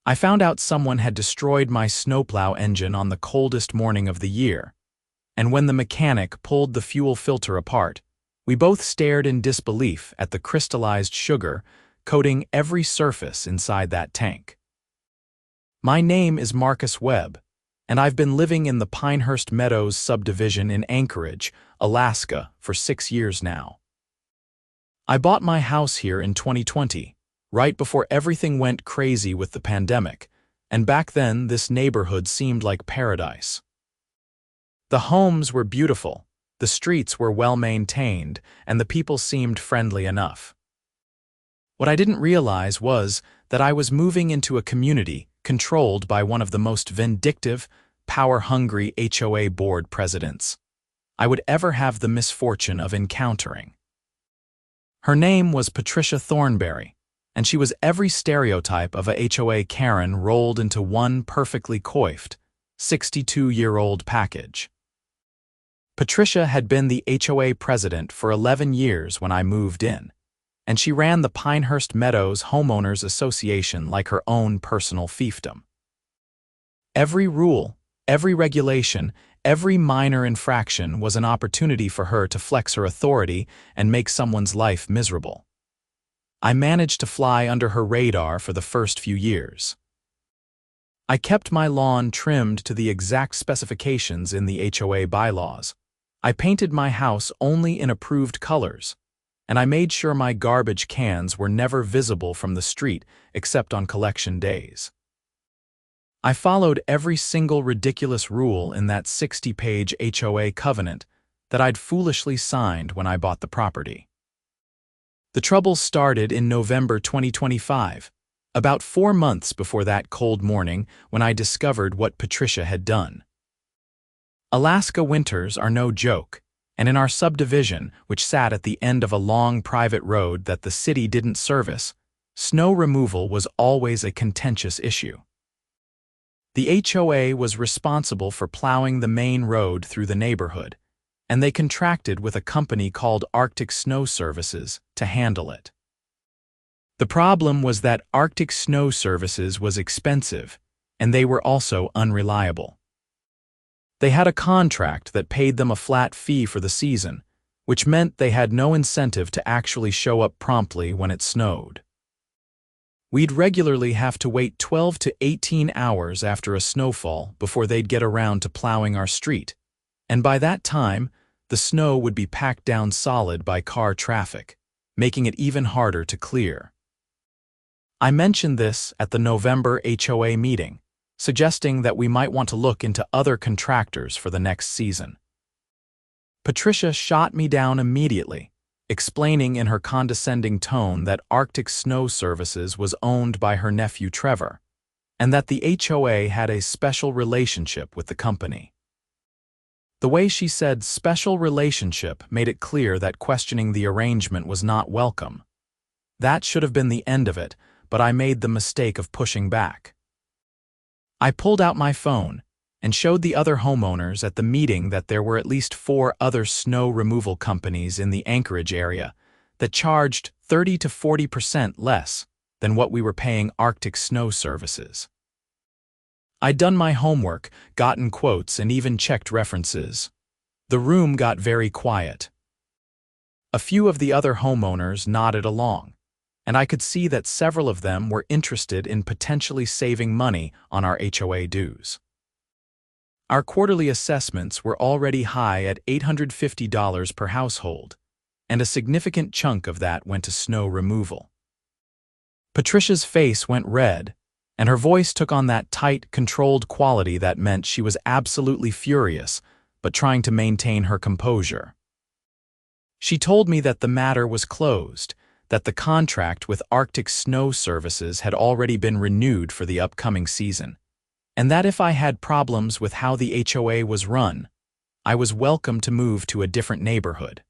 I found out someone had destroyed my snowplow engine on the coldest morning of the year, and when the mechanic pulled the fuel filter apart, we both stared in disbelief at the crystallized sugar coating every surface inside that tank. My name is Marcus Webb, and I've been living in the Pinehurst Meadows subdivision in Anchorage, Alaska, for 6 years now. I bought my house here in 2020, right before everything went crazy with the pandemic, and back then this neighborhood seemed like paradise. The homes were beautiful, the streets were well-maintained, and the people seemed friendly enough. What I didn't realize was that I was moving into a community controlled by one of the most vindictive, power-hungry HOA board presidents I would ever have the misfortune of encountering. Her name was Patricia Thornberry, and she was every stereotype of a HOA Karen rolled into one perfectly coiffed, 62-year-old package. Patricia had been the HOA president for 11 years when I moved in, and she ran the Pinehurst Meadows Homeowners Association like her own personal fiefdom. Every rule, every regulation, every minor infraction was an opportunity for her to flex her authority and make someone's life miserable. I managed to fly under her radar for the first few years. I kept my lawn trimmed to the exact specifications in the HOA bylaws. I painted my house only in approved colors, and I made sure my garbage cans were never visible from the street except on collection days. I followed every single ridiculous rule in that 60-page HOA covenant that I'd foolishly signed when I bought the property. The trouble started in November 2025, about 4 months before that cold morning when I discovered what Patricia had done. Alaska winters are no joke, and in our subdivision, which sat at the end of a long private road that the city didn't service, snow removal was always a contentious issue. The HOA was responsible for plowing the main road through the neighborhood, and they contracted with a company called Arctic Snow Services to handle it. The problem was that Arctic Snow Services was expensive, and they were also unreliable. They had a contract that paid them a flat fee for the season, which meant they had no incentive to actually show up promptly when it snowed. We'd regularly have to wait 12 to 18 hours after a snowfall before they'd get around to plowing our street, and by that time, the snow would be packed down solid by car traffic, making it even harder to clear. I mentioned this at the November HOA meeting, suggesting that we might want to look into other contractors for the next season. Patricia shot me down immediately, explaining in her condescending tone that Arctic Snow Services was owned by her nephew Trevor, and that the HOA had a special relationship with the company. The way she said special relationship made it clear that questioning the arrangement was not welcome. That should have been the end of it, but I made the mistake of pushing back. I pulled out my phone and showed the other homeowners at the meeting that there were at least 4 other snow removal companies in the Anchorage area that charged 30 to 40% less than what we were paying Arctic Snow Services. I'd done my homework, gotten quotes, and even checked references. The room got very quiet. A few of the other homeowners nodded along, and I could see that several of them were interested in potentially saving money on our HOA dues. Our quarterly assessments were already high at $850 per household, and a significant chunk of that went to snow removal. Patricia's face went red, and her voice took on that tight, controlled quality that meant she was absolutely furious, but trying to maintain her composure. She told me that the matter was closed, that the contract with Arctic Snow Services had already been renewed for the upcoming season, and that if I had problems with how the HOA was run, I was welcome to move to a different neighborhood.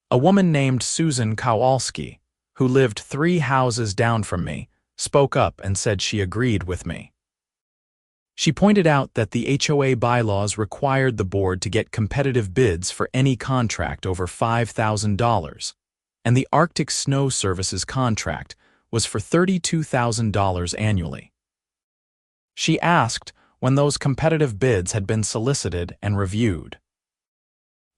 A woman named Susan Kowalski, who lived 3 houses down from me, spoke up and said she agreed with me. She pointed out that the HOA bylaws required the board to get competitive bids for any contract over $5,000, and the Arctic Snow Services contract was for $32,000 annually. She asked when those competitive bids had been solicited and reviewed.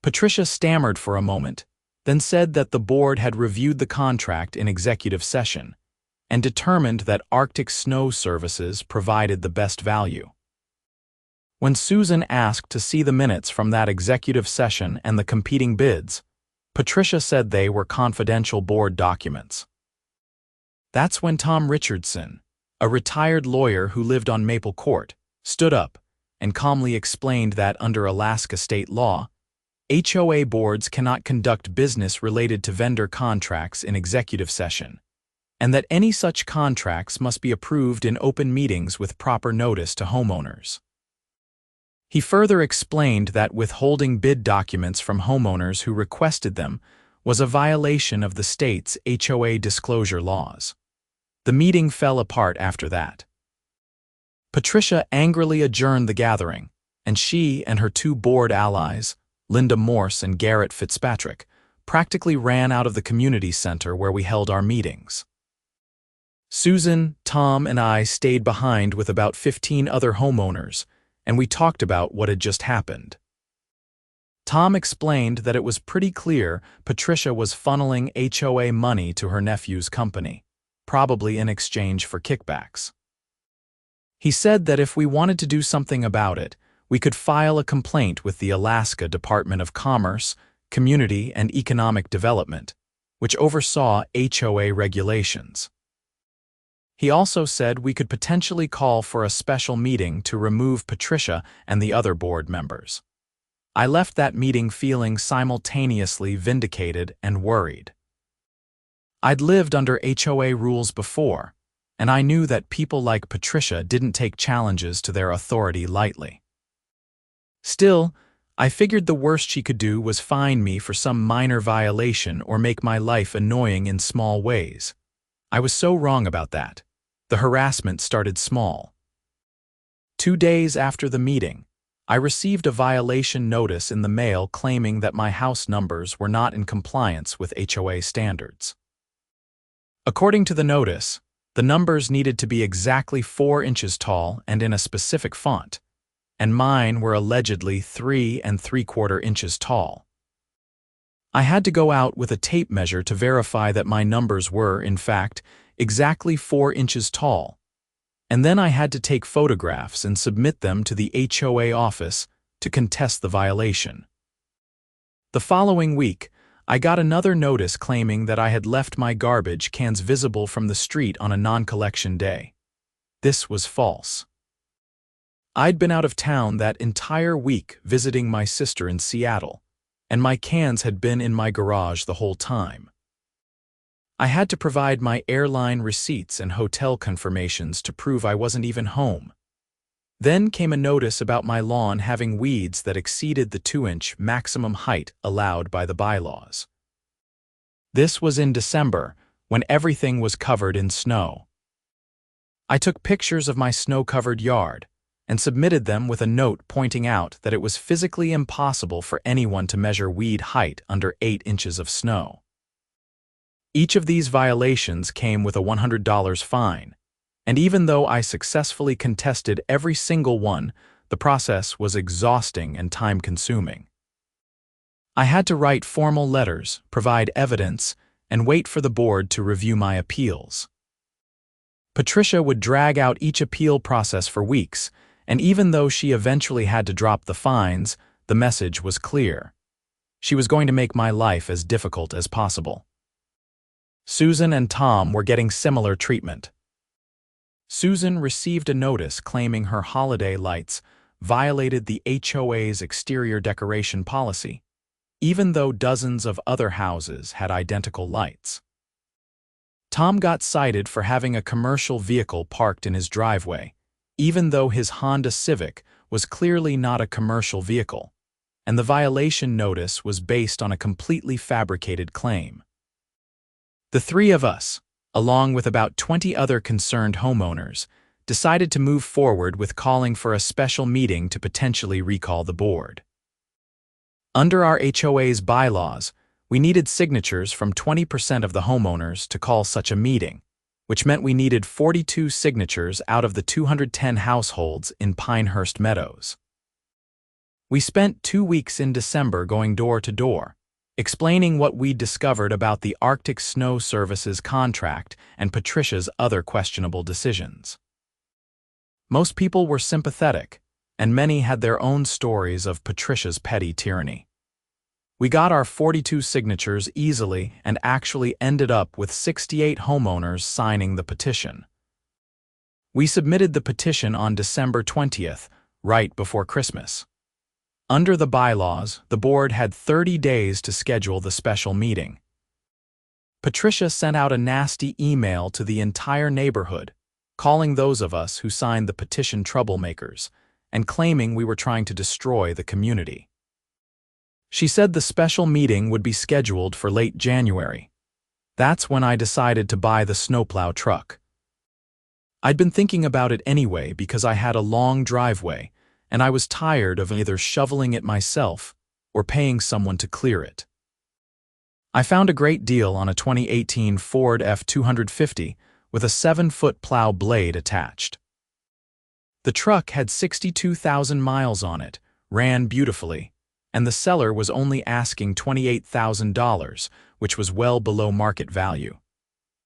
Patricia stammered for a moment, then said that the board had reviewed the contract in executive session and determined that Arctic Snow Services provided the best value. When Susan asked to see the minutes from that executive session and the competing bids, Patricia said they were confidential board documents. That's when Tom Richardson, a retired lawyer who lived on Maple Court, stood up and calmly explained that under Alaska state law, HOA boards cannot conduct business related to vendor contracts in executive session, and that any such contracts must be approved in open meetings with proper notice to homeowners. He further explained that withholding bid documents from homeowners who requested them was a violation of the state's HOA disclosure laws. The meeting fell apart after that. Patricia angrily adjourned the gathering, and she and her two board allies, Linda Morse and Garrett Fitzpatrick, practically ran out of the community center where we held our meetings. Susan, Tom, and I stayed behind with about 15 other homeowners, and we talked about what had just happened. Tom explained that it was pretty clear Patricia was funneling HOA money to her nephew's company, probably in exchange for kickbacks. He said that if we wanted to do something about it, we could file a complaint with the Alaska Department of Commerce, Community and Economic Development, which oversaw HOA regulations. He also said we could potentially call for a special meeting to remove Patricia and the other board members. I left that meeting feeling simultaneously vindicated and worried. I'd lived under HOA rules before, and I knew that people like Patricia didn't take challenges to their authority lightly. Still, I figured the worst she could do was fine me for some minor violation or make my life annoying in small ways. I was so wrong about that. The harassment started small. 2 days after the meeting, I received a violation notice in the mail claiming that my house numbers were not in compliance with HOA standards. According to the notice, the numbers needed to be exactly 4 inches tall and in a specific font, and mine were allegedly 3 3/4 inches tall. I had to go out with a tape measure to verify that my numbers were, in fact, exactly 4 inches tall, and then I had to take photographs and submit them to the HOA office to contest the violation. The following week, I got another notice claiming that I had left my garbage cans visible from the street on a non-collection day. This was false. I'd been out of town that entire week visiting my sister in Seattle, and my cans had been in my garage the whole time. I had to provide my airline receipts and hotel confirmations to prove I wasn't even home. Then came a notice about my lawn having weeds that exceeded the 2-inch maximum height allowed by the bylaws. This was in December, when everything was covered in snow. I took pictures of my snow-covered yard and submitted them with a note pointing out that it was physically impossible for anyone to measure weed height under 8 inches of snow. Each of these violations came with a $100 fine, and even though I successfully contested every single one, the process was exhausting and time-consuming. I had to write formal letters, provide evidence, and wait for the board to review my appeals. Patricia would drag out each appeal process for weeks, and even though she eventually had to drop the fines, the message was clear. She was going to make my life as difficult as possible. Susan and Tom were getting similar treatment. Susan received a notice claiming her holiday lights violated the HOA's exterior decoration policy, even though dozens of other houses had identical lights. Tom got cited for having a commercial vehicle parked in his driveway, even though his Honda Civic was clearly not a commercial vehicle, and the violation notice was based on a completely fabricated claim. The 3 of us, along with about 20 other concerned homeowners, decided to move forward with calling for a special meeting to potentially recall the board. Under our HOA's bylaws, we needed signatures from 20% of the homeowners to call such a meeting, which meant we needed 42 signatures out of the 210 households in Pinehurst, Meadows. We spent 2 weeks in December going door to door, explaining what we'd discovered about the Arctic Snow Service's contract and Patricia's other questionable decisions. Most people were sympathetic, and many had their own stories of Patricia's petty tyranny. We got our 42 signatures easily and actually ended up with 68 homeowners signing the petition. We submitted the petition on December 20th, right before Christmas. Under the bylaws, the board had 30 days to schedule the special meeting. Patricia sent out a nasty email to the entire neighborhood, calling those of us who signed the petition troublemakers, and claiming we were trying to destroy the community. She said the special meeting would be scheduled for late January. That's when I decided to buy the Snowplow truck. I'd been thinking about it anyway because I had a long driveway, and I was tired of either shoveling it myself or paying someone to clear it. I found a great deal on a 2018 Ford F-250 with a 7-foot plow blade attached. The truck had 62,000 miles on it, ran beautifully, and the seller was only asking $28,000, which was well below market value.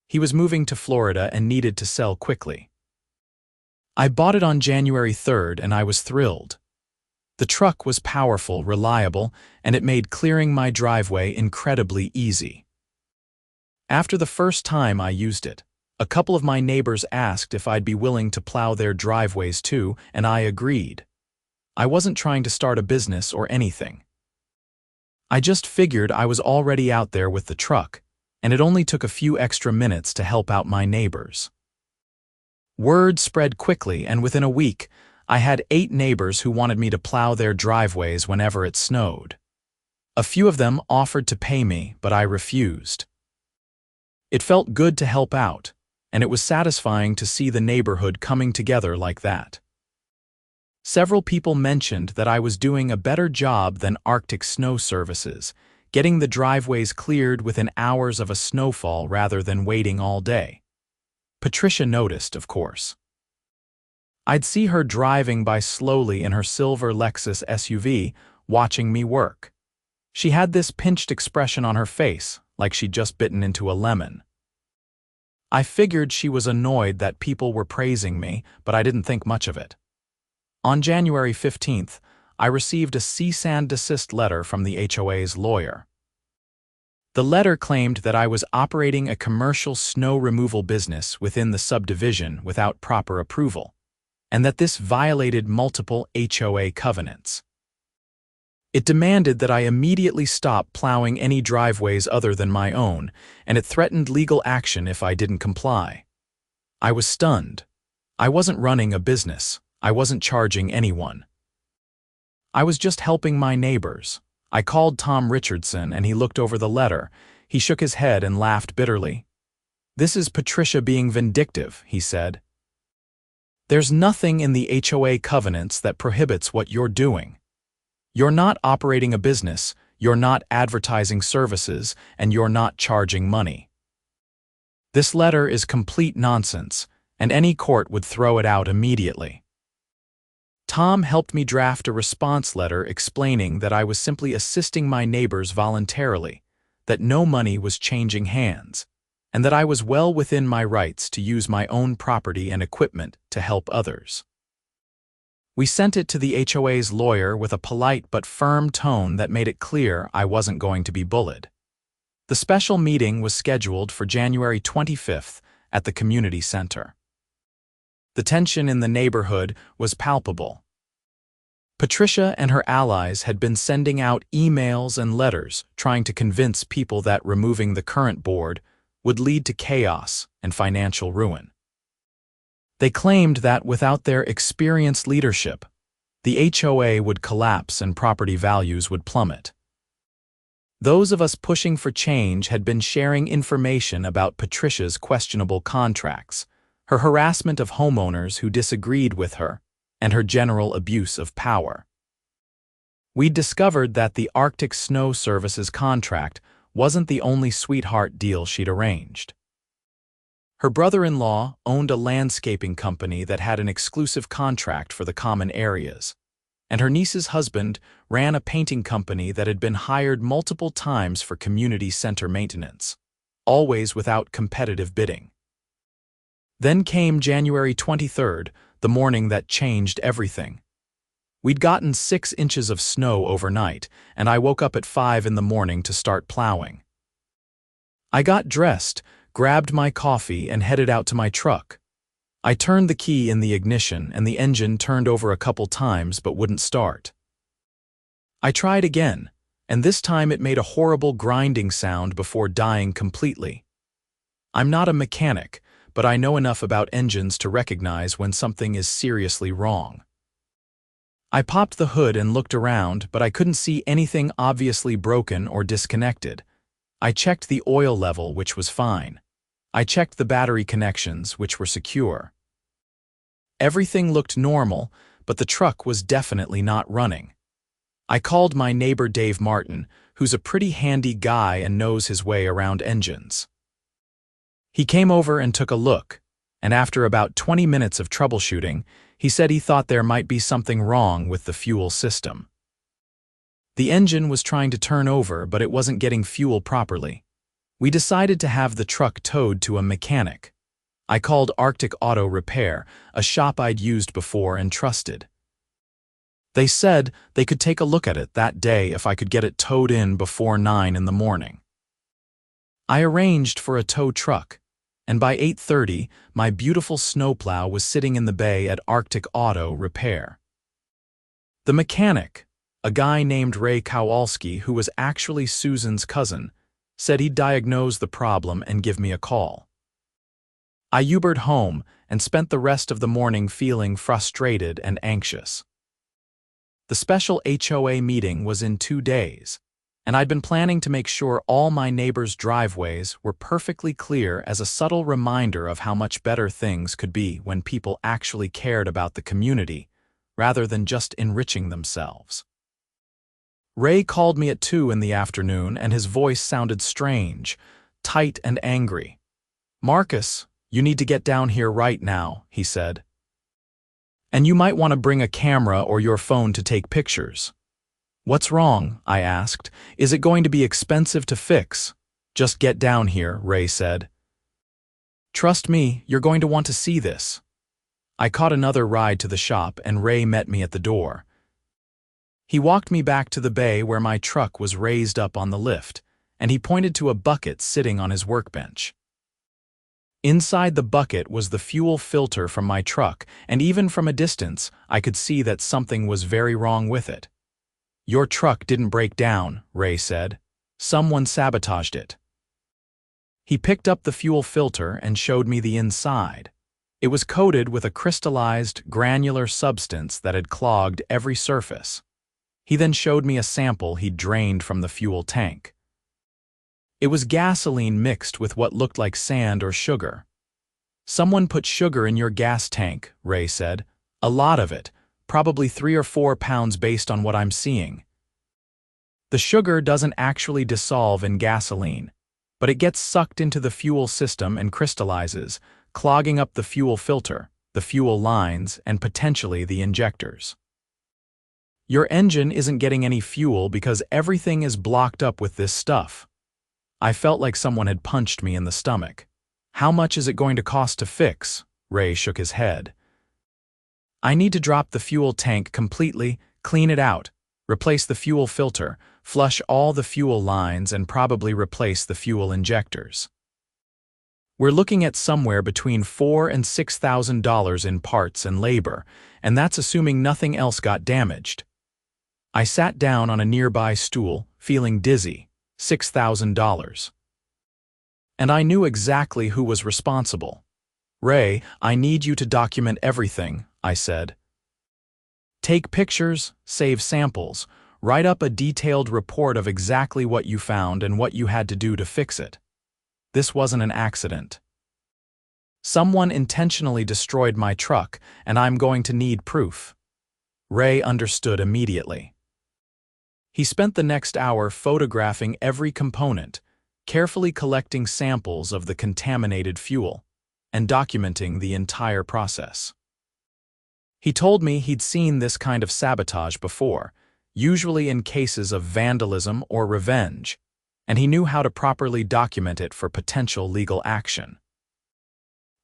He was moving to Florida and needed to sell quickly. I bought it on January 3rd and I was thrilled. The truck was powerful, reliable, and it made clearing my driveway incredibly easy. After the first time I used it, a couple of my neighbors asked if I'd be willing to plow their driveways too, and I agreed. I wasn't trying to start a business or anything. I just figured I was already out there with the truck, and it only took a few extra minutes to help out my neighbors. Word spread quickly, and within a week, I had 8 neighbors who wanted me to plow their driveways whenever it snowed. A few of them offered to pay me, but I refused. It felt good to help out, and it was satisfying to see the neighborhood coming together like that. Several people mentioned that I was doing a better job than Arctic Snow Services, getting the driveways cleared within hours of a snowfall rather than waiting all day. Patricia noticed, of course. I'd see her driving by slowly in her silver Lexus SUV, watching me work. She had this pinched expression on her face, like she'd just bitten into a lemon. I figured she was annoyed that people were praising me, but I didn't think much of it. On January 15th, I received a cease and desist letter from the HOA's lawyer. The letter claimed that I was operating a commercial snow removal business within the subdivision without proper approval, and that this violated multiple HOA covenants. It demanded that I immediately stop plowing any driveways other than my own, and it threatened legal action if I didn't comply. I was stunned. I wasn't running a business. I wasn't charging anyone. I was just helping my neighbors. I called Tom Richardson and he looked over the letter. He shook his head and laughed bitterly. "This is Patricia being vindictive," he said. "There's nothing in the HOA covenants that prohibits what you're doing. You're not operating a business, you're not advertising services, and you're not charging money. This letter is complete nonsense, and any court would throw it out immediately." Tom helped me draft a response letter explaining that I was simply assisting my neighbors voluntarily, that no money was changing hands, and that I was well within my rights to use my own property and equipment to help others. We sent it to the HOA's lawyer with a polite but firm tone that made it clear I wasn't going to be bullied. The special meeting was scheduled for January 25th at the community center. The tension in the neighborhood was palpable. Patricia and her allies had been sending out emails and letters trying to convince people that removing the current board would lead to chaos and financial ruin. They claimed that without their experienced leadership, the HOA would collapse and property values would plummet. Those of us pushing for change had been sharing information about Patricia's questionable contracts, her harassment of homeowners who disagreed with her, and her general abuse of power. We'd discovered that the Arctic Snow Service's contract wasn't the only sweetheart deal she'd arranged. Her brother-in-law owned a landscaping company that had an exclusive contract for the common areas, and her niece's husband ran a painting company that had been hired multiple times for community center maintenance, always without competitive bidding. Then came January 23rd, the morning that changed everything. We'd gotten 6 inches of snow overnight, and I woke up at 5 in the morning to start plowing. I got dressed, grabbed my coffee, and headed out to my truck. I turned the key in the ignition, and the engine turned over a couple times but wouldn't start. I tried again, and this time it made a horrible grinding sound before dying completely. I'm not a mechanic, but I know enough about engines to recognize when something is seriously wrong. I popped the hood and looked around, but I couldn't see anything obviously broken or disconnected. I checked the oil level, which was fine. I checked the battery connections, which were secure. Everything looked normal, but the truck was definitely not running. I called my neighbor Dave Martin, who's a pretty handy guy and knows his way around engines. He came over and took a look, and after about 20 minutes of troubleshooting, he said he thought there might be something wrong with the fuel system. The engine was trying to turn over, but it wasn't getting fuel properly. We decided to have the truck towed to a mechanic. I called Arctic Auto Repair, a shop I'd used before and trusted. They said they could take a look at it that day if I could get it towed in before 9 in the morning. I arranged for a tow truck, and by 8:30, my beautiful snowplow was sitting in the bay at Arctic Auto Repair. The mechanic, a guy named Ray Kowalski, who was actually Susan's cousin, said he'd diagnose the problem and give me a call. I Ubered home and spent the rest of the morning feeling frustrated and anxious. The special HOA meeting was in 2 days, and I'd been planning to make sure all my neighbors' driveways were perfectly clear as a subtle reminder of how much better things could be when people actually cared about the community rather than just enriching themselves. Ray called me at 2 in the afternoon, and his voice sounded strange, tight and angry. "Marcus, you need to get down here right now," he said. "And you might want to bring a camera or your phone to take pictures." "What's wrong?" I asked. "Is it going to be expensive to fix?" "Just get down here," Ray said. "Trust me, you're going to want to see this." I caught another ride to the shop, and Ray met me at the door. He walked me back to the bay where my truck was raised up on the lift, and he pointed to a bucket sitting on his workbench. Inside the bucket was the fuel filter from my truck, and even from a distance, I could see that something was very wrong with it. "Your truck didn't break down," Ray said. "Someone sabotaged it." He picked up the fuel filter and showed me the inside. It was coated with a crystallized, granular substance that had clogged every surface. He then showed me a sample he'd drained from the fuel tank. It was gasoline mixed with what looked like sand or sugar. "Someone put sugar in your gas tank," Ray said. "A lot of it, probably 3 or 4 pounds based on what I'm seeing." The sugar doesn't actually dissolve in gasoline, but it gets sucked into the fuel system and crystallizes, clogging up the fuel filter, the fuel lines, and potentially the injectors. "Your engine isn't getting any fuel because everything is blocked up with this stuff." I felt like someone had punched me in the stomach. "How much is it going to cost to fix?" Ray shook his head. "I need to drop the fuel tank completely, clean it out, replace the fuel filter, flush all the fuel lines, and probably replace the fuel injectors. We're looking at somewhere between $4,000 and $6,000 in parts and labor, and that's assuming nothing else got damaged." I sat down on a nearby stool, feeling dizzy. $6,000. And I knew exactly who was responsible. "Ray, I need you to document everything," I said. "Take pictures, save samples, write up a detailed report of exactly what you found and what you had to do to fix it. This wasn't an accident. Someone intentionally destroyed my truck, and I'm going to need proof." Ray understood immediately. He spent the next hour photographing every component, carefully collecting samples of the contaminated fuel. and documenting the entire process. He told me he'd seen this kind of sabotage before, usually in cases of vandalism or revenge, and he knew how to properly document it for potential legal action.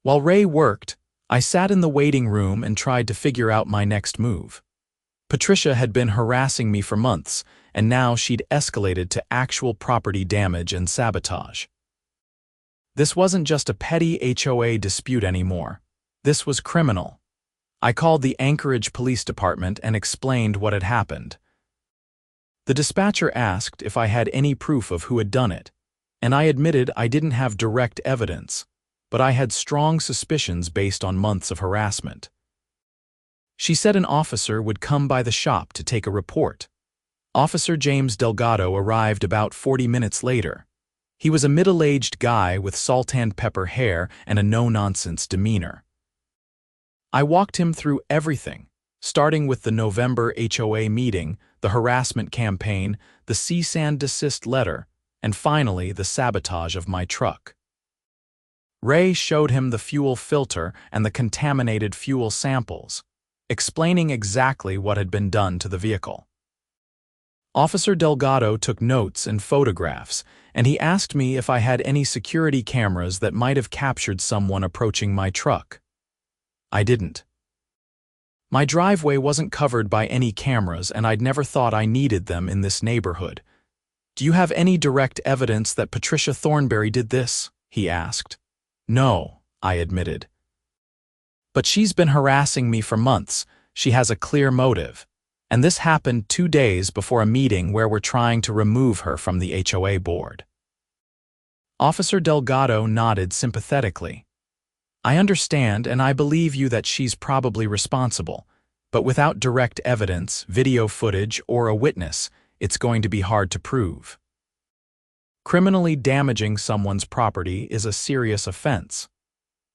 While Ray worked, I sat in the waiting room and tried to figure out my next move. Patricia had been harassing me for months, and now she'd escalated to actual property damage and sabotage. This wasn't just a petty HOA dispute anymore. This was criminal. I called the Anchorage Police Department and explained what had happened. The dispatcher asked if I had any proof of who had done it, and I admitted I didn't have direct evidence, but I had strong suspicions based on months of harassment. She said an officer would come by the shop to take a report. Officer James Delgado arrived about 40 minutes later. He was a middle-aged guy with salt and pepper hair and a no-nonsense demeanor. I walked him through everything, starting with the November HOA meeting, the harassment campaign, the cease and desist letter, and finally the sabotage of my truck. Ray showed him the fuel filter and the contaminated fuel samples, explaining exactly what had been done to the vehicle. Officer Delgado took notes and photographs, and he asked me if I had any security cameras that might have captured someone approaching my truck. I didn't. My driveway wasn't covered by any cameras, and I'd never thought I needed them in this neighborhood. "Do you have any direct evidence that Patricia Thornberry did this?" he asked. "No," I admitted. "But she's been harassing me for months. She has a clear motive. And this happened 2 days before a meeting where we're trying to remove her from the HOA board." Officer Delgado nodded sympathetically. "I understand, and I believe you that she's probably responsible, but without direct evidence, video footage, or a witness, it's going to be hard to prove. Criminally damaging someone's property is a serious offense.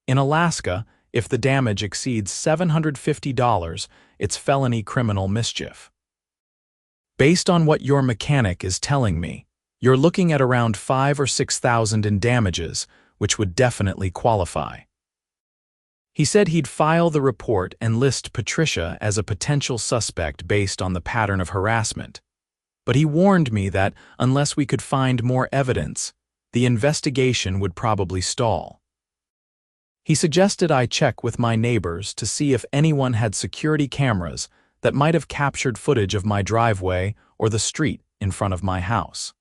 In Alaska, if the damage exceeds $750, it's felony criminal mischief. Based on what your mechanic is telling me, you're looking at around $5,000 or $6,000 in damages, which would definitely qualify." He said he'd file the report and list Patricia as a potential suspect based on the pattern of harassment, but he warned me that unless we could find more evidence, the investigation would probably stall. He suggested I check with my neighbors to see if anyone had security cameras that might have captured footage of my driveway or the street in front of my house.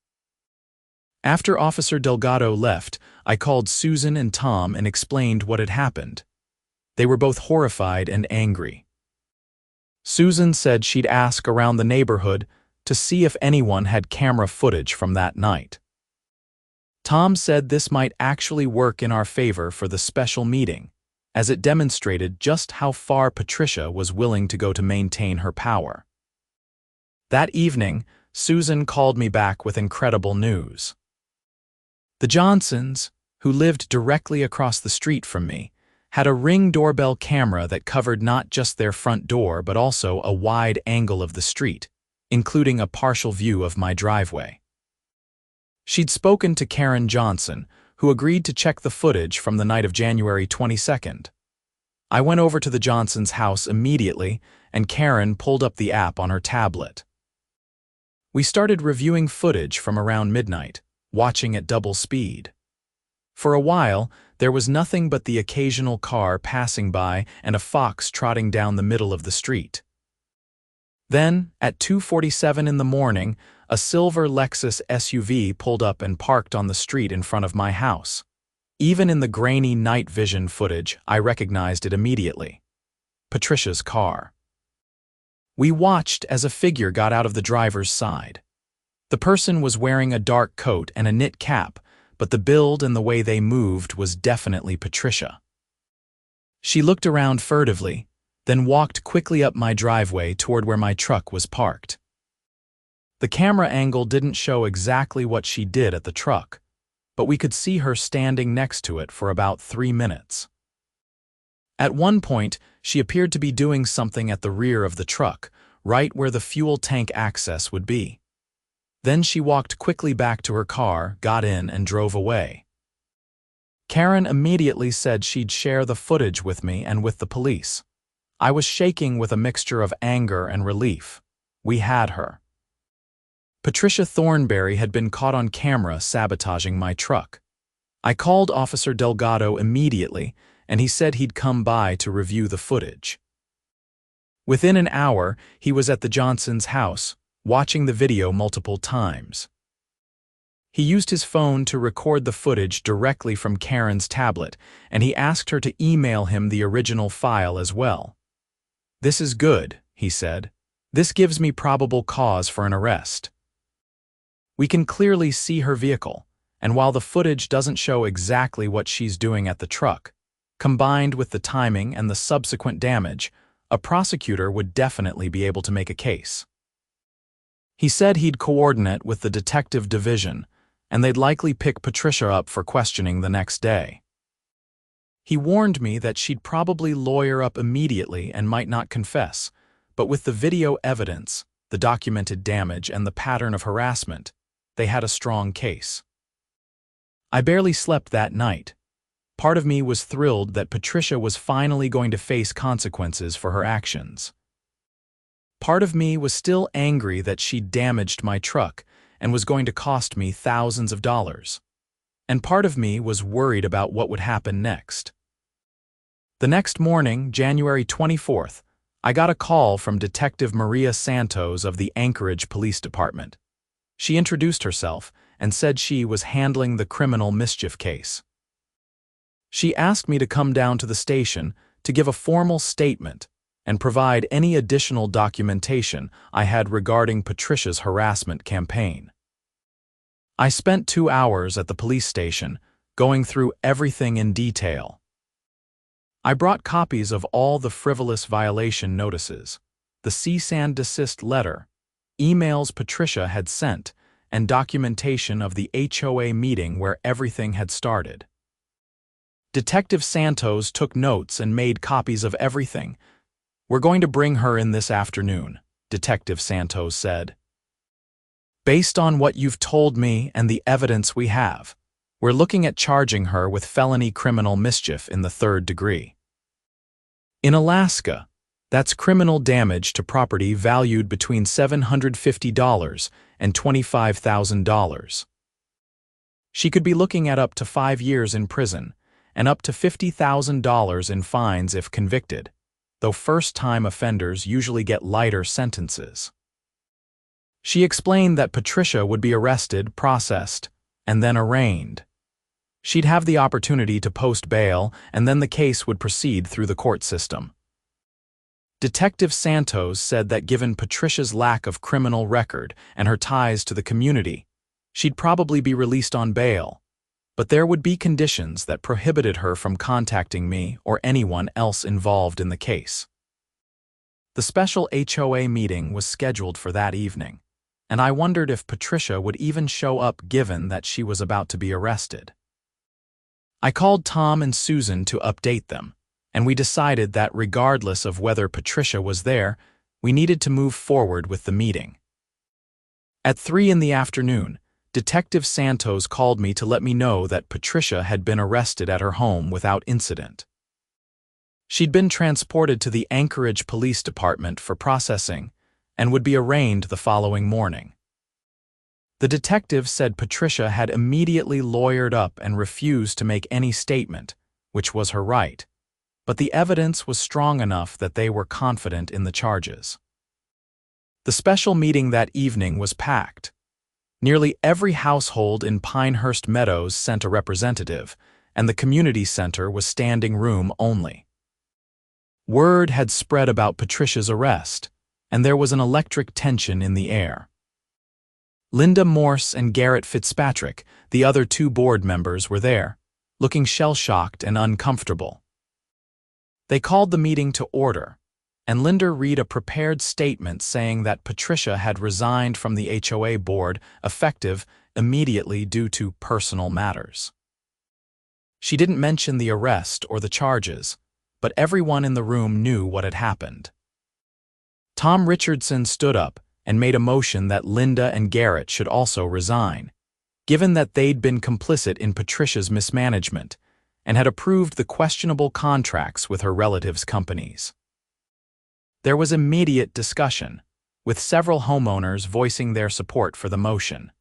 After Officer Delgado left, I called Susan and Tom and explained what had happened. They were both horrified and angry. Susan said she'd ask around the neighborhood to see if anyone had camera footage from that night. Tom said this might actually work in our favor for the special meeting, as it demonstrated just how far Patricia was willing to go to maintain her power. That evening, Susan called me back with incredible news. The Johnsons, who lived directly across the street from me, had a Ring doorbell camera that covered not just their front door but also a wide angle of the street, including a partial view of my driveway. She'd spoken to Karen Johnson, who agreed to check the footage from the night of January 22nd. I went over to the Johnsons' house immediately, and Karen pulled up the app on her tablet. We started reviewing footage from around midnight, watching at double speed. For a while, there was nothing but the occasional car passing by and a fox trotting down the middle of the street. Then, at 2:47 in the morning, a silver Lexus SUV pulled up and parked on the street in front of my house. Even in the grainy night vision footage, I recognized it immediately. Patricia's car. We watched as a figure got out of the driver's side. The person was wearing a dark coat and a knit cap, but the build and the way they moved was definitely Patricia. She looked around furtively, then walked quickly up my driveway toward where my truck was parked. The camera angle didn't show exactly what she did at the truck, but we could see her standing next to it for about 3 minutes. At one point, she appeared to be doing something at the rear of the truck, right where the fuel tank access would be. Then she walked quickly back to her car, got in, and drove away. Karen immediately said she'd share the footage with me and with the police. I was shaking with a mixture of anger and relief. We had her. Patricia Thornberry had been caught on camera sabotaging my truck. I called Officer Delgado immediately, and he said he'd come by to review the footage. Within an hour, he was at the Johnsons' house, watching the video multiple times. He used his phone to record the footage directly from Karen's tablet, and he asked her to email him the original file as well. "This is good," he said. "This gives me probable cause for an arrest. We can clearly see her vehicle, and while the footage doesn't show exactly what she's doing at the truck, combined with the timing and the subsequent damage, a prosecutor would definitely be able to make a case." He said he'd coordinate with the detective division, and they'd likely pick Patricia up for questioning the next day. He warned me that she'd probably lawyer up immediately and might not confess, but with the video evidence, the documented damage, and the pattern of harassment, they had a strong case. I barely slept that night. Part of me was thrilled that Patricia was finally going to face consequences for her actions. Part of me was still angry that she'd damaged my truck and was going to cost me thousands of dollars. And part of me was worried about what would happen next. The next morning, January 24th, I got a call from Detective Maria Santos of the Anchorage Police Department. She introduced herself and said she was handling the criminal mischief case. She asked me to come down to the station to give a formal statement and provide any additional documentation I had regarding Patricia's harassment campaign. I spent 2 hours at the police station, going through everything in detail. I brought copies of all the frivolous violation notices, the cease and desist letter, emails Patricia had sent, and documentation of the HOA meeting where everything had started. Detective Santos took notes and made copies of everything. "We're going to bring her in this afternoon," Detective Santos said. "Based on what you've told me and the evidence we have, we're looking at charging her with felony criminal mischief in the 3rd degree. In Alaska, that's criminal damage to property valued between $750 and $25,000. She could be looking at up to 5 years in prison and up to $50,000 in fines if convicted, though first-time offenders usually get lighter sentences." She explained that Patricia would be arrested, processed, and then arraigned. She'd have the opportunity to post bail, and then the case would proceed through the court system. Detective Santos said that given Patricia's lack of criminal record and her ties to the community, she'd probably be released on bail, but there would be conditions that prohibited her from contacting me or anyone else involved in the case. The special HOA meeting was scheduled for that evening, and I wondered if Patricia would even show up given that she was about to be arrested. I called Tom and Susan to update them, and we decided that regardless of whether Patricia was there, we needed to move forward with the meeting. At 3 in the afternoon, Detective Santos called me to let me know that Patricia had been arrested at her home without incident. She'd been transported to the Anchorage Police Department for processing and would be arraigned the following morning. The detective said Patricia had immediately lawyered up and refused to make any statement, which was her right, but the evidence was strong enough that they were confident in the charges. The special meeting that evening was packed. Nearly every household in Pinehurst Meadows sent a representative, and the community center was standing room only. Word had spread about Patricia's arrest, and there was an electric tension in the air. Linda Morse and Garrett Fitzpatrick, the other 2 board members, were there, looking shell-shocked and uncomfortable. They called the meeting to order, and Linda read a prepared statement saying that Patricia had resigned from the HOA board effective immediately due to personal matters. She didn't mention the arrest or the charges, but everyone in the room knew what had happened. Tom Richardson stood up and made a motion that Linda and Garrett should also resign, given that they'd been complicit in Patricia's mismanagement, and had approved the questionable contracts with her relatives' companies. There was immediate discussion, with several homeowners voicing their support for the motion.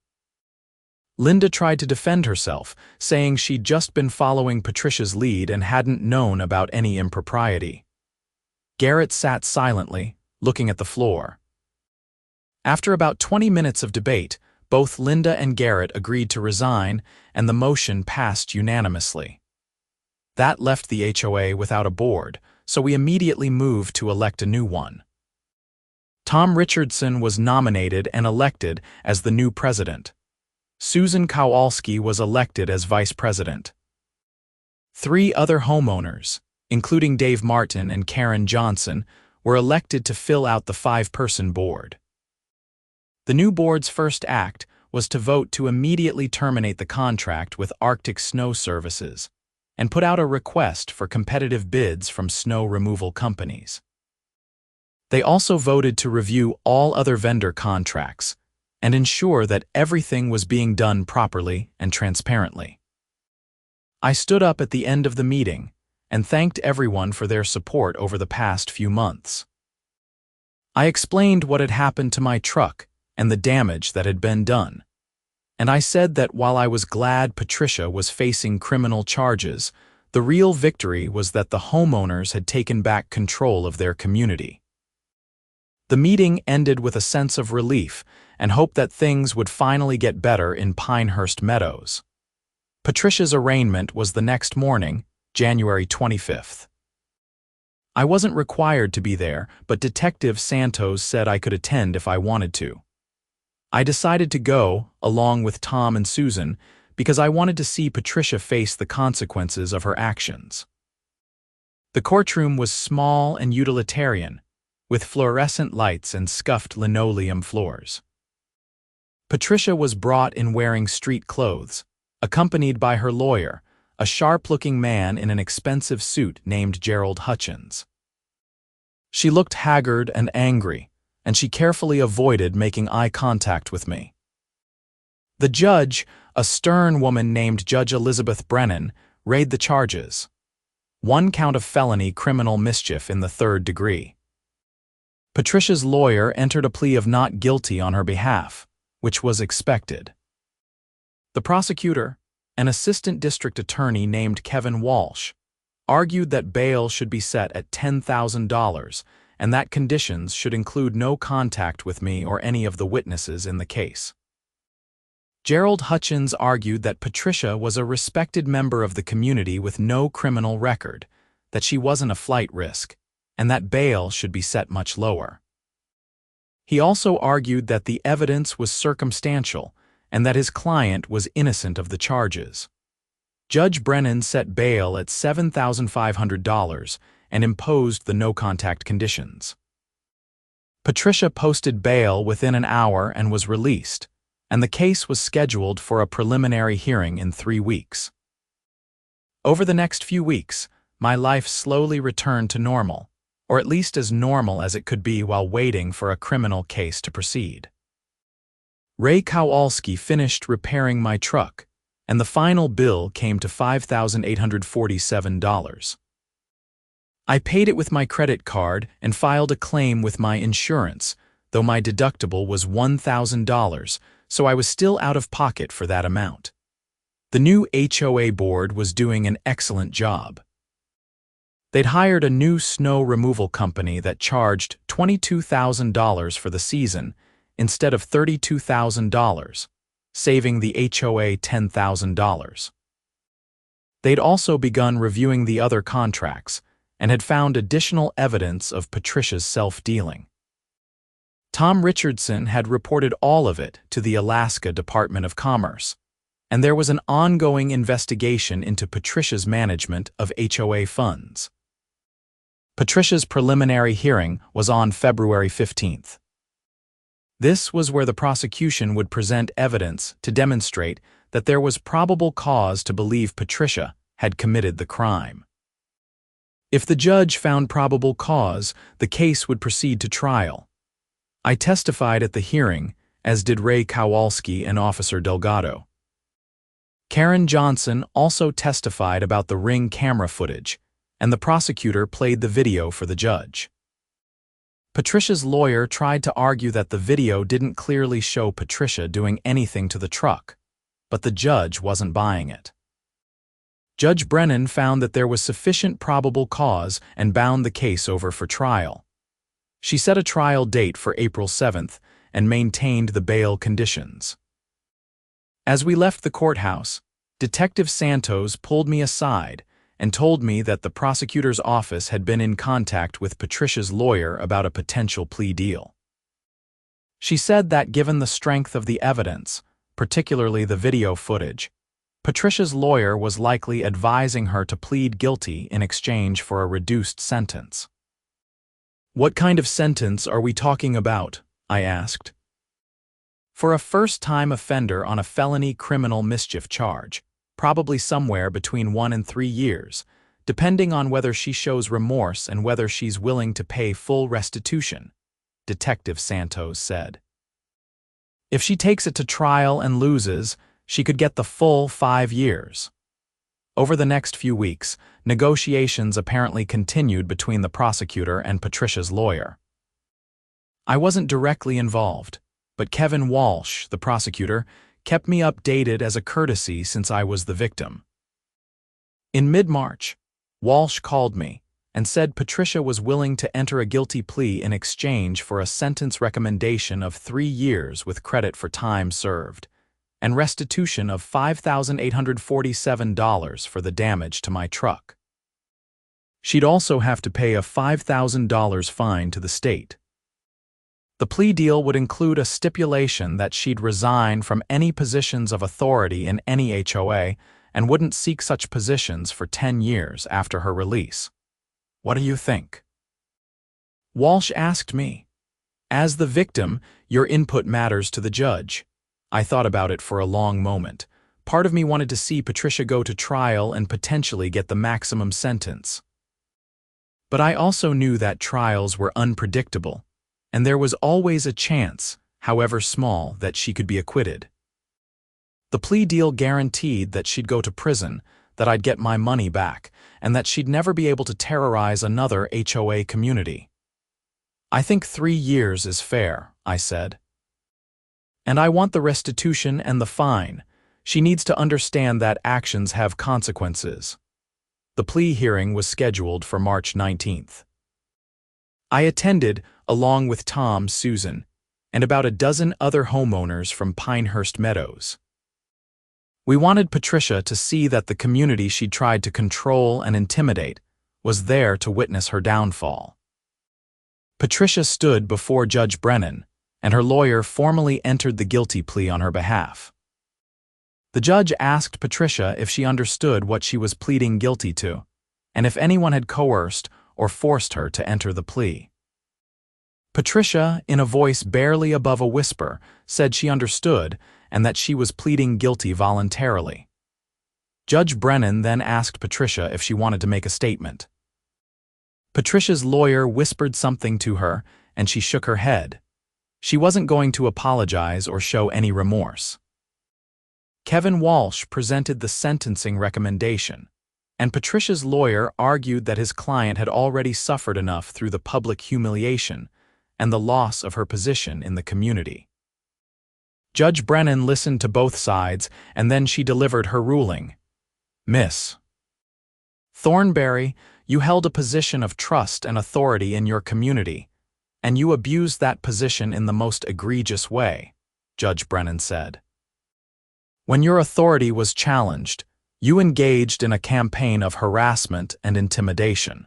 Linda tried to defend herself, saying she'd just been following Patricia's lead and hadn't known about any impropriety. Garrett sat silently, looking at the floor. After about 20 minutes of debate, both Linda and Garrett agreed to resign, and the motion passed unanimously. That left the HOA without a board, so we immediately moved to elect a new one. Tom Richardson was nominated and elected as the new president. Susan Kowalski was elected as vice president. 3 other homeowners, including Dave Martin and Karen Johnson, were elected to fill out the 5-person board. The new board's first act was to vote to immediately terminate the contract with Arctic Snow Services and put out a request for competitive bids from snow removal companies. They also voted to review all other vendor contracts and ensure that everything was being done properly and transparently. I stood up at the end of the meeting and thanked everyone for their support over the past few months. I explained what had happened to my truck and the damage that had been done, and I said that while I was glad Patricia was facing criminal charges, the real victory was that the homeowners had taken back control of their community. The meeting ended with a sense of relief and hope that things would finally get better in Pinehurst Meadows. Patricia's arraignment was the next morning, January 25th. I wasn't required to be there, but Detective Santos said I could attend if I wanted to. I decided to go, along with Tom and Susan, because I wanted to see Patricia face the consequences of her actions. The courtroom was small and utilitarian, with fluorescent lights and scuffed linoleum floors. Patricia was brought in wearing street clothes, accompanied by her lawyer, a sharp-looking man in an expensive suit named Gerald Hutchins. She looked haggard and angry, and she carefully avoided making eye contact with me. The judge, a stern woman named Judge Elizabeth Brennan, read the charges. 1 count of felony criminal mischief in the 3rd degree. Patricia's lawyer entered a plea of not guilty on her behalf, which was expected. The prosecutor, an assistant district attorney named Kevin Walsh, argued that bail should be set at $10,000 and that conditions should include no contact with me or any of the witnesses in the case. Gerald Hutchins argued that Patricia was a respected member of the community with no criminal record, that she wasn't a flight risk, and that bail should be set much lower. He also argued that the evidence was circumstantial and that his client was innocent of the charges. Judge Brennan set bail at $7,500 and imposed the no-contact conditions. Patricia posted bail within an hour and was released, and the case was scheduled for a preliminary hearing in 3 weeks. Over the next few weeks, my life slowly returned to normal, or at least as normal as it could be while waiting for a criminal case to proceed. Ray Kowalski finished repairing my truck, and the final bill came to $5,847. I paid it with my credit card and filed a claim with my insurance, though my deductible was $1,000, so I was still out of pocket for that amount. The new HOA board was doing an excellent job. They'd hired a new snow removal company that charged $22,000 for the season instead of $32,000, saving the HOA $10,000. They'd also begun reviewing the other contracts and had found additional evidence of Patricia's self-dealing. Tom Richardson had reported all of it to the Alaska Department of Commerce, and there was an ongoing investigation into Patricia's management of HOA funds. Patricia's preliminary hearing was on February 15th. This was where the prosecution would present evidence to demonstrate that there was probable cause to believe Patricia had committed the crime. If the judge found probable cause, the case would proceed to trial. I testified at the hearing, as did Ray Kowalski and Officer Delgado. Karen Johnson also testified about the Ring camera footage, and the prosecutor played the video for the judge. Patricia's lawyer tried to argue that the video didn't clearly show Patricia doing anything to the truck, but the judge wasn't buying it. Judge Brennan found that there was sufficient probable cause and bound the case over for trial. She set a trial date for April 7th and maintained the bail conditions. As we left the courthouse, Detective Santos pulled me aside and told me that the prosecutor's office had been in contact with Patricia's lawyer about a potential plea deal. She said that given the strength of the evidence, particularly the video footage, Patricia's lawyer was likely advising her to plead guilty in exchange for a reduced sentence. "What kind of sentence are we talking about?" I asked. "For a first-time offender on a felony criminal mischief charge, probably somewhere between 1 and 3 years, depending on whether she shows remorse and whether she's willing to pay full restitution," Detective Santos said. "If she takes it to trial and loses, she could get the full 5 years. Over the next few weeks, negotiations apparently continued between the prosecutor and Patricia's lawyer. I wasn't directly involved, but Kevin Walsh, the prosecutor, kept me updated as a courtesy since I was the victim. In mid-March, Walsh called me and said Patricia was willing to enter a guilty plea in exchange for a sentence recommendation of 3 years with credit for time served, and restitution of $5,847 for the damage to my truck. She'd also have to pay a $5,000 fine to the state. The plea deal would include a stipulation that she'd resign from any positions of authority in any HOA and wouldn't seek such positions for 10 years after her release. What do you think? Walsh asked me. As the victim, your input matters to the judge. I thought about it for a long moment. Part of me wanted to see Patricia go to trial and potentially get the maximum sentence. But I also knew that trials were unpredictable, and there was always a chance, however small, that she could be acquitted. The plea deal guaranteed that she'd go to prison, that I'd get my money back, and that she'd never be able to terrorize another HOA community. I think 3 years is fair, I said. And I want the restitution and the fine. She needs to understand that actions have consequences. The plea hearing was scheduled for March 19th. I attended, along with Tom, Susan, and about a dozen other homeowners from Pinehurst, Meadows. We wanted Patricia to see that the community she'd tried to control and intimidate was there to witness her downfall. Patricia stood before Judge Brennan, and her lawyer formally entered the guilty plea on her behalf. The judge asked Patricia if she understood what she was pleading guilty to, and if anyone had coerced or forced her to enter the plea. Patricia, in a voice barely above a whisper, said she understood and that she was pleading guilty voluntarily. Judge Brennan then asked Patricia if she wanted to make a statement. Patricia's lawyer whispered something to her, and she shook her head. She wasn't going to apologize or show any remorse. Kevin Walsh presented the sentencing recommendation, and Patricia's lawyer argued that his client had already suffered enough through the public humiliation and the loss of her position in the community. Judge Brennan listened to both sides, and then she delivered her ruling. Miss Thornberry, you held a position of trust and authority in your community, and you abused that position in the most egregious way, Judge Brennan said. When your authority was challenged, you engaged in a campaign of harassment and intimidation.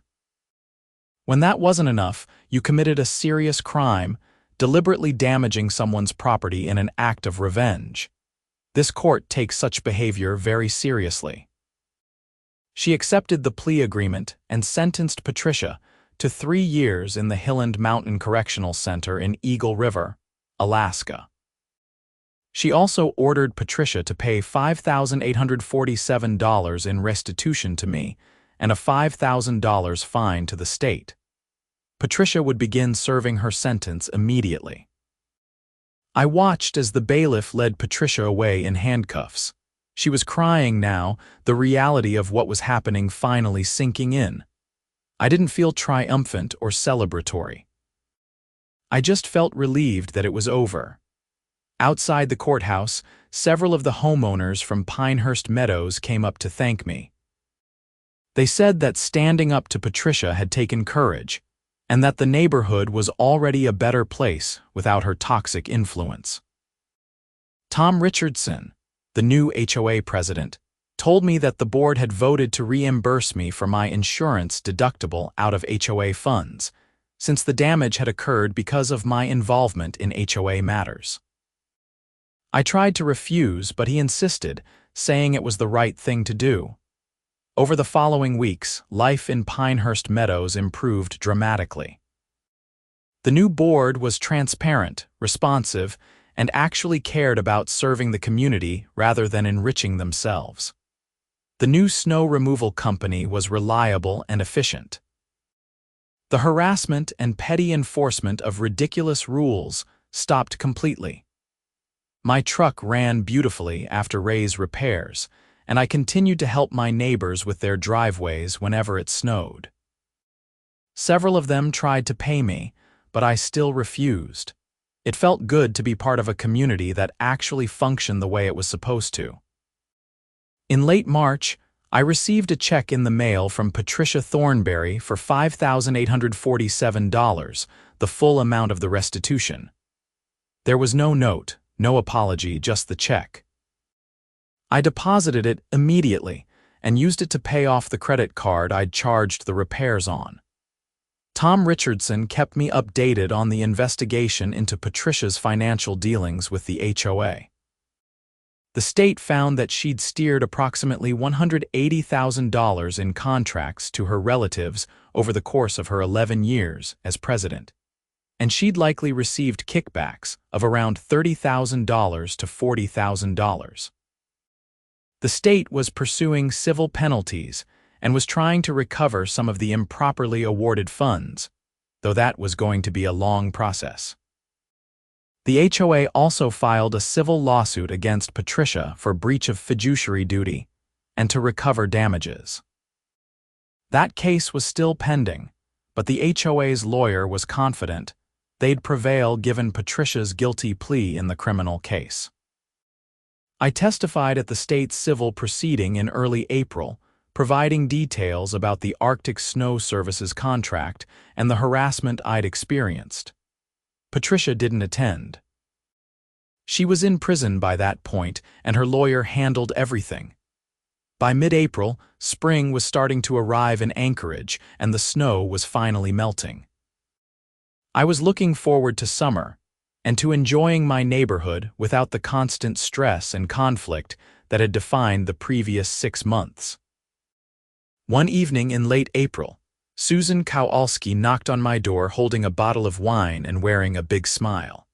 When that wasn't enough, you committed a serious crime, deliberately damaging someone's property in an act of revenge. This court takes such behavior very seriously. She accepted the plea agreement and sentenced Patricia to 3 years in the Hilland Mountain Correctional Center in Eagle River, Alaska. She also ordered Patricia to pay $5,847 in restitution to me and a $5,000 fine to the state. Patricia would begin serving her sentence immediately. I watched as the bailiff led Patricia away in handcuffs. She was crying now, the reality of what was happening finally sinking in. I didn't feel triumphant or celebratory. I just felt relieved that it was over. Outside the courthouse, several of the homeowners from Pinehurst Meadows came up to thank me. They said that standing up to Patricia had taken courage, and that the neighborhood was already a better place without her toxic influence. Tom Richardson, the new HOA president, told me that the board had voted to reimburse me for my insurance deductible out of HOA funds, since the damage had occurred because of my involvement in HOA matters. I tried to refuse, but he insisted, saying it was the right thing to do. Over the following weeks, life in Pinehurst Meadows improved dramatically. The new board was transparent, responsive, and actually cared about serving the community rather than enriching themselves. The new snow removal company was reliable and efficient. The harassment and petty enforcement of ridiculous rules stopped completely. My truck ran beautifully after Ray's repairs, and I continued to help my neighbors with their driveways whenever it snowed. Several of them tried to pay me, but I still refused. It felt good to be part of a community that actually functioned the way it was supposed to. In late March, I received a check in the mail from Patricia Thornberry for $5,847, the full amount of the restitution. There was no note, no apology, just the check. I deposited it immediately and used it to pay off the credit card I'd charged the repairs on. Tom Richardson kept me updated on the investigation into Patricia's financial dealings with the HOA. The state found that she'd steered approximately $180,000 in contracts to her relatives over the course of her 11 years as president, and she'd likely received kickbacks of around $30,000 to $40,000. The state was pursuing civil penalties and was trying to recover some of the improperly awarded funds, though that was going to be a long process. The HOA also filed a civil lawsuit against Patricia for breach of fiduciary duty and to recover damages. That case was still pending, but the HOA's lawyer was confident they'd prevail given Patricia's guilty plea in the criminal case. I testified at the state's civil proceeding in early April, providing details about the Arctic Snow Service's contract and the harassment I'd experienced. Patricia didn't attend. She was in prison by that point, and her lawyer handled everything. By mid-April, spring was starting to arrive in Anchorage, and the snow was finally melting. I was looking forward to summer, and to enjoying my neighborhood without the constant stress and conflict that had defined the previous 6 months. One evening in late April, Susan Kowalski knocked on my door holding a bottle of wine and wearing a big smile.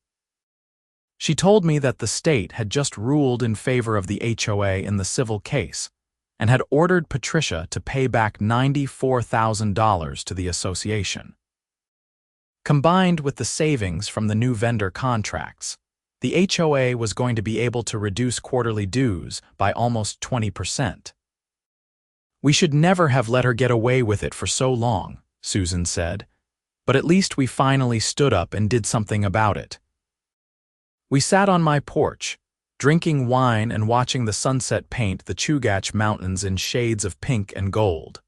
She told me that the state had just ruled in favor of the HOA in the civil case and had ordered Patricia to pay back $94,000 to the association. Combined with the savings from the new vendor contracts, the HOA was going to be able to reduce quarterly dues by almost 20%. We should never have let her get away with it for so long, Susan said, but at least we finally stood up and did something about it. We sat on my porch, drinking wine and watching the sunset paint the Chugach Mountains in shades of pink and gold.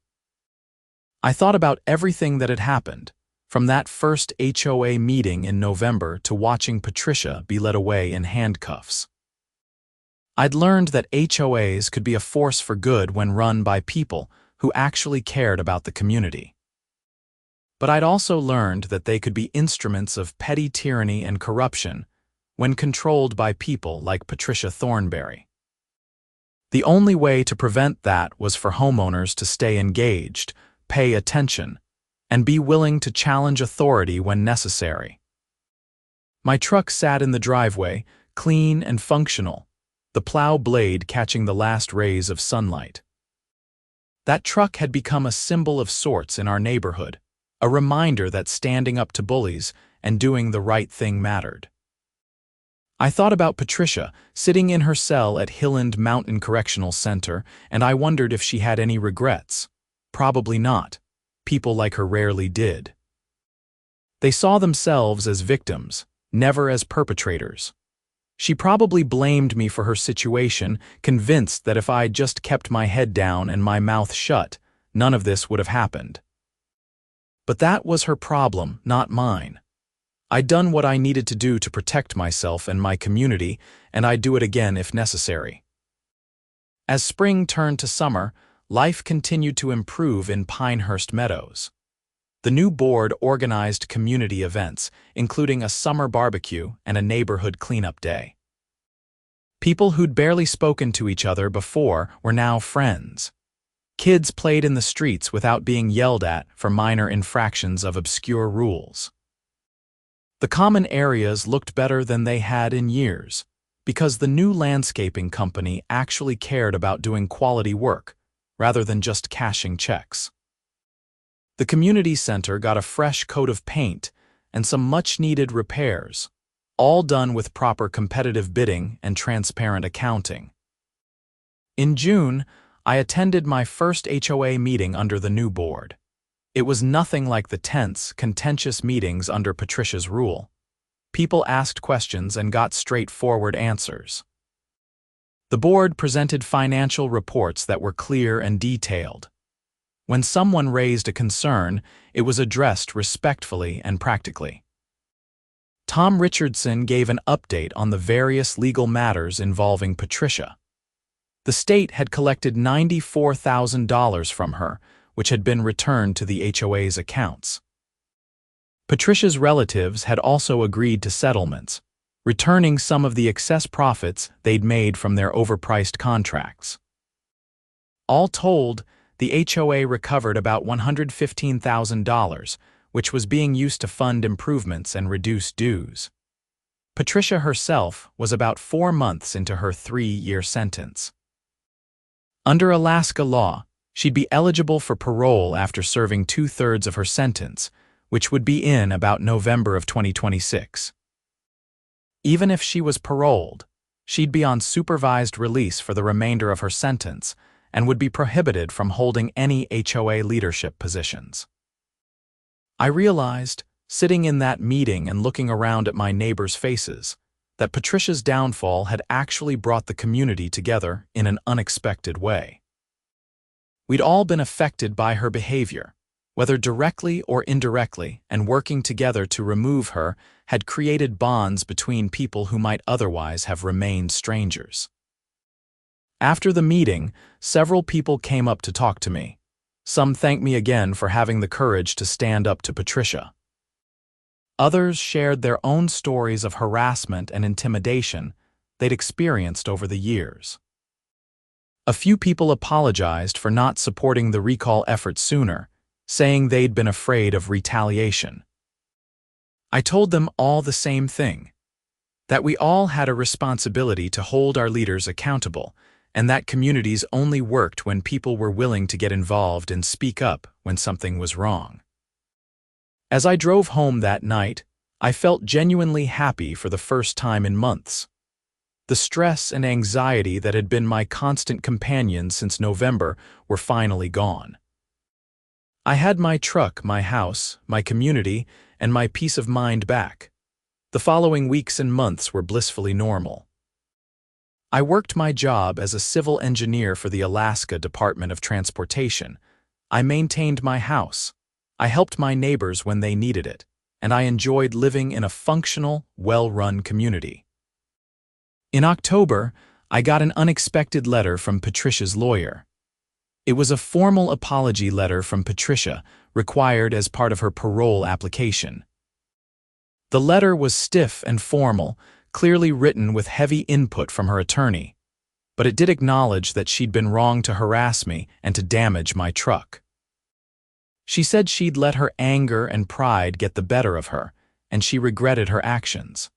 I thought about everything that had happened, from that first HOA meeting in November to watching Patricia be led away in handcuffs. I'd learned that HOAs could be a force for good when run by people who actually cared about the community. But I'd also learned that they could be instruments of petty tyranny and corruption when controlled by people like Patricia Thornberry. The only way to prevent that was for homeowners to stay engaged, pay attention, and be willing to challenge authority when necessary. My truck sat in the driveway, clean and functional, the plow blade catching the last rays of sunlight. That truck had become a symbol of sorts in our neighborhood, a reminder that standing up to bullies and doing the right thing mattered. I thought about Patricia, sitting in her cell at Hilland Mountain Correctional Center, and I wondered if she had any regrets. Probably not. People like her rarely did. They saw themselves as victims, never as perpetrators. She probably blamed me for her situation, convinced that if I'd just kept my head down and my mouth shut, none of this would have happened. But that was her problem, not mine. I'd done what I needed to do to protect myself and my community, and I'd do it again if necessary. As spring turned to summer, life continued to improve in Pinehurst, Meadows. The new board organized community events, including a summer barbecue and a neighborhood cleanup day. People who'd barely spoken to each other before were now friends. Kids played in the streets without being yelled at for minor infractions of obscure rules. The common areas looked better than they had in years, because the new landscaping company actually cared about doing quality work, rather than just cashing checks. The community center got a fresh coat of paint and some much-needed repairs, all done with proper competitive bidding and transparent accounting. In June, I attended my first HOA meeting under the new board. It was nothing like the tense, contentious meetings under Patricia's rule. People asked questions and got straightforward answers. The board presented financial reports that were clear and detailed. When someone raised a concern, it was addressed respectfully and practically. Tom Richardson gave an update on the various legal matters involving Patricia. The state had collected $94,000 from her, which had been returned to the HOA's accounts. Patricia's relatives had also agreed to settlements, returning some of the excess profits they'd made from their overpriced contracts. All told, the HOA recovered about $115,000, which was being used to fund improvements and reduce dues. Patricia herself was about 4 months into her 3-year sentence. Under Alaska law, she'd be eligible for parole after serving 2/3 of her sentence, which would be in about November of 2026. Even if she was paroled, she'd be on supervised release for the remainder of her sentence and would be prohibited from holding any HOA leadership positions. I realized, sitting in that meeting and looking around at my neighbors' faces, that Patricia's downfall had actually brought the community together in an unexpected way. We'd all been affected by her behavior, whether directly or indirectly, and working together to remove her had created bonds between people who might otherwise have remained strangers. After the meeting, several people came up to talk to me. Some thanked me again for having the courage to stand up to Patricia. Others shared their own stories of harassment and intimidation they'd experienced over the years. A few people apologized for not supporting the recall effort sooner, saying they'd been afraid of retaliation. I told them all the same thing, that we all had a responsibility to hold our leaders accountable, and that communities only worked when people were willing to get involved and speak up when something was wrong. As I drove home that night, I felt genuinely happy for the first time in months. The stress and anxiety that had been my constant companions since November were finally gone. I had my truck, my house, my community, and my peace of mind back. The following weeks and months were blissfully normal. I worked my job as a civil engineer for the Alaska Department of Transportation. I maintained my house. I helped my neighbors when they needed it, and I enjoyed living in a functional, well-run community. In October, I got an unexpected letter from Patricia's lawyer. It was a formal apology letter from Patricia, required as part of her parole application. The letter was stiff and formal, clearly written with heavy input from her attorney, but it did acknowledge that she'd been wrong to harass me and to damage my truck. She said she'd let her anger and pride get the better of her, and she regretted her actions.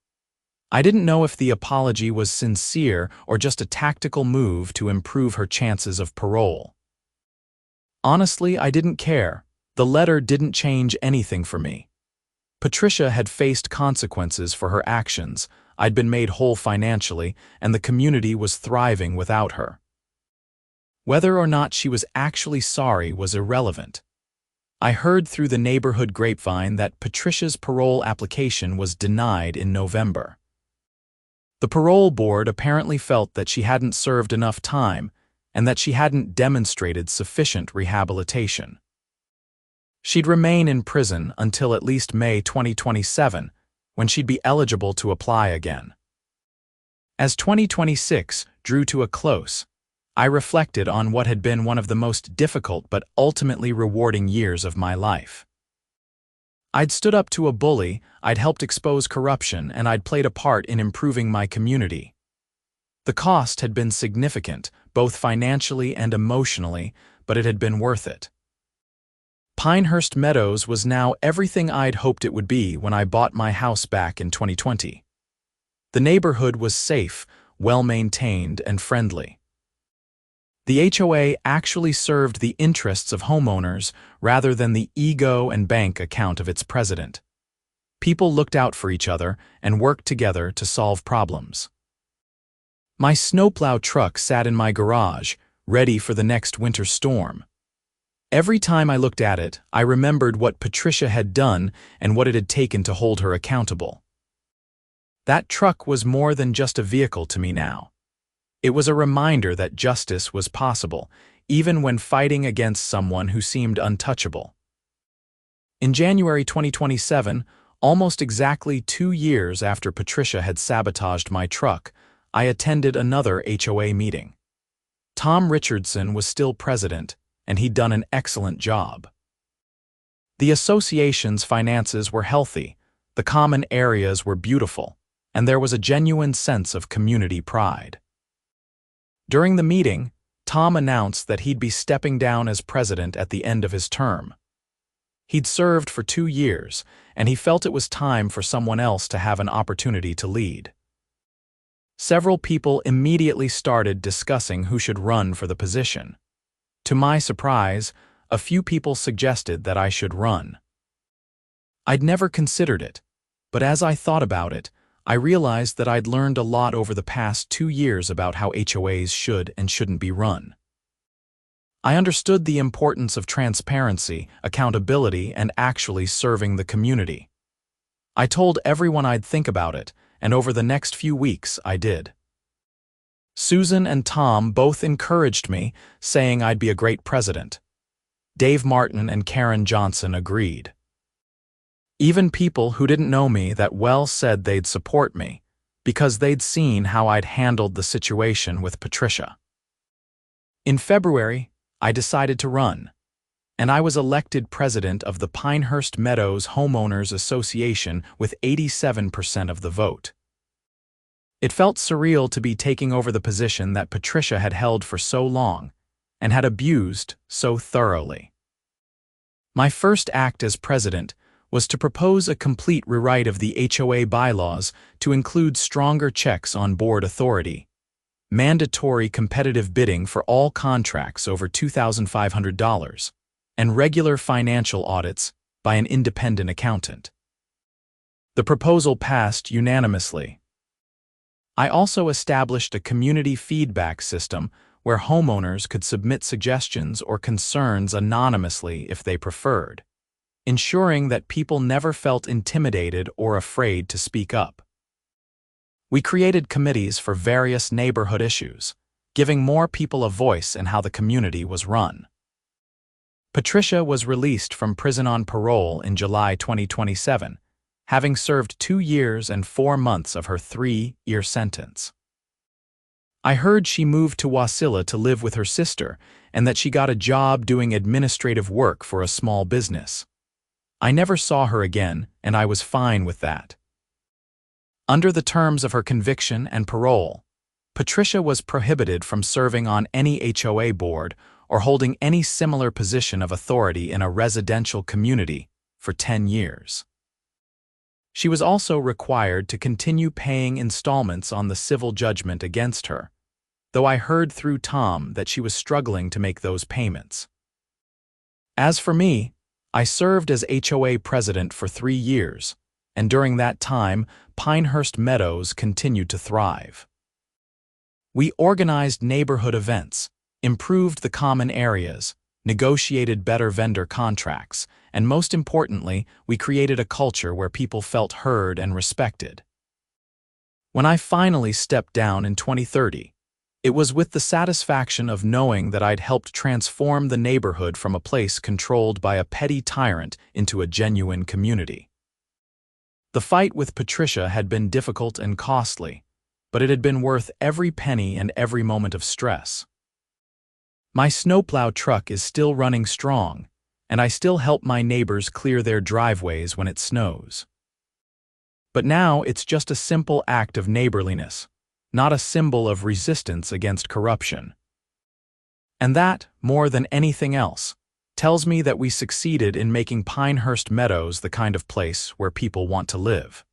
I didn't know if the apology was sincere or just a tactical move to improve her chances of parole. Honestly, I didn't care. The letter didn't change anything for me. Patricia had faced consequences for her actions. I'd been made whole financially, and the community was thriving without her. Whether or not she was actually sorry was irrelevant. I heard through the neighborhood grapevine that Patricia's parole application was denied in November. The parole board apparently felt that she hadn't served enough time and that she hadn't demonstrated sufficient rehabilitation. She'd remain in prison until at least May 2027, when she'd be eligible to apply again. As 2026 drew to a close, I reflected on what had been one of the most difficult but ultimately rewarding years of my life. I'd stood up to a bully, I'd helped expose corruption, and I'd played a part in improving my community. The cost had been significant, both financially and emotionally, but it had been worth it. Pinehurst Meadows was now everything I'd hoped it would be when I bought my house back in 2020. The neighborhood was safe, well-maintained, and friendly. The HOA actually served the interests of homeowners rather than the ego and bank account of its president. People looked out for each other and worked together to solve problems. My snowplow truck sat in my garage, ready for the next winter storm. Every time I looked at it, I remembered what Patricia had done and what it had taken to hold her accountable. That truck was more than just a vehicle to me now. It was a reminder that justice was possible, even when fighting against someone who seemed untouchable. In January 2027, almost exactly 2 years after Patricia had sabotaged my truck, I attended another HOA meeting. Tom Richardson was still president, and he'd done an excellent job. The association's finances were healthy, the common areas were beautiful, and there was a genuine sense of community pride. During the meeting, Tom announced that he'd be stepping down as president at the end of his term. He'd served for 2 years, and he felt it was time for someone else to have an opportunity to lead. Several people immediately started discussing who should run for the position. To my surprise, a few people suggested that I should run. I'd never considered it, but as I thought about it, I realized that I'd learned a lot over the past 2 years about how HOAs should and shouldn't be run. I understood the importance of transparency, accountability, and actually serving the community. I told everyone I'd think about it, and over the next few weeks I did. Susan and Tom both encouraged me, saying I'd be a great president. Dave Martin and Karen Johnson agreed. Even people who didn't know me that well said they'd support me, because they'd seen how I'd handled the situation with Patricia. In February, I decided to run, and I was elected president of the Pinehurst Meadows Homeowners Association with 87% of the vote. It felt surreal to be taking over the position that Patricia had held for so long and had abused so thoroughly. My first act as president was to propose a complete rewrite of the HOA bylaws to include stronger checks on board authority, mandatory competitive bidding for all contracts over $2,500, and regular financial audits by an independent accountant. The proposal passed unanimously. I also established a community feedback system where homeowners could submit suggestions or concerns anonymously if they preferred, ensuring that people never felt intimidated or afraid to speak up. We created committees for various neighborhood issues, giving more people a voice in how the community was run. Patricia was released from prison on parole in July 2027, having served 2 years and 4 months of her 3-year sentence. I heard she moved to Wasilla to live with her sister and that she got a job doing administrative work for a small business. I never saw her again, and I was fine with that. Under the terms of her conviction and parole, Patricia was prohibited from serving on any HOA board or holding any similar position of authority in a residential community for 10 years. She was also required to continue paying installments on the civil judgment against her, though I heard through Tom that she was struggling to make those payments. As for me, I served as HOA president for 3 years, and during that time, Pinehurst Meadows continued to thrive. We organized neighborhood events, improved the common areas, negotiated better vendor contracts, and most importantly, we created a culture where people felt heard and respected. When I finally stepped down in 2030, it was with the satisfaction of knowing that I'd helped transform the neighborhood from a place controlled by a petty tyrant into a genuine community. The fight with Patricia had been difficult and costly, but it had been worth every penny and every moment of stress. My snowplow truck is still running strong, and I still help my neighbors clear their driveways when it snows. But now it's just a simple act of neighborliness, not a symbol of resistance against corruption. And that, more than anything else, tells me that we succeeded in making Pinehurst Meadows the kind of place where people want to live.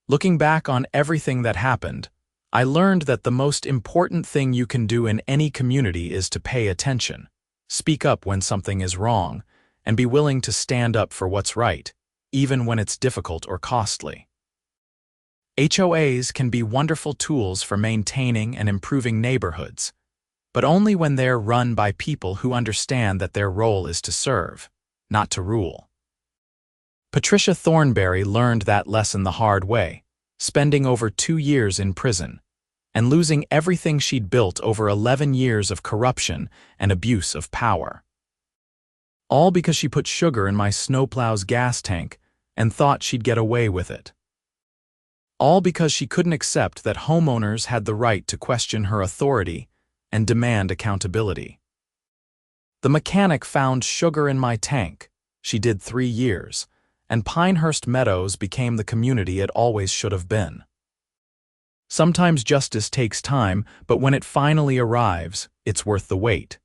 Looking back on everything that happened, I learned that the most important thing you can do in any community is to pay attention, speak up when something is wrong, and be willing to stand up for what's right, even when it's difficult or costly. HOAs can be wonderful tools for maintaining and improving neighborhoods, but only when they're run by people who understand that their role is to serve, not to rule. Patricia Thornberry learned that lesson the hard way, spending over 2 years in prison, and losing everything she'd built over 11 years of corruption and abuse of power. All because she put sugar in my snowplow's gas tank and thought she'd get away with it. All because she couldn't accept that homeowners had the right to question her authority and demand accountability. The mechanic found sugar in my tank. She did 3 years, and Pinehurst Meadows became the community it always should have been. Sometimes justice takes time, but when it finally arrives, it's worth the wait.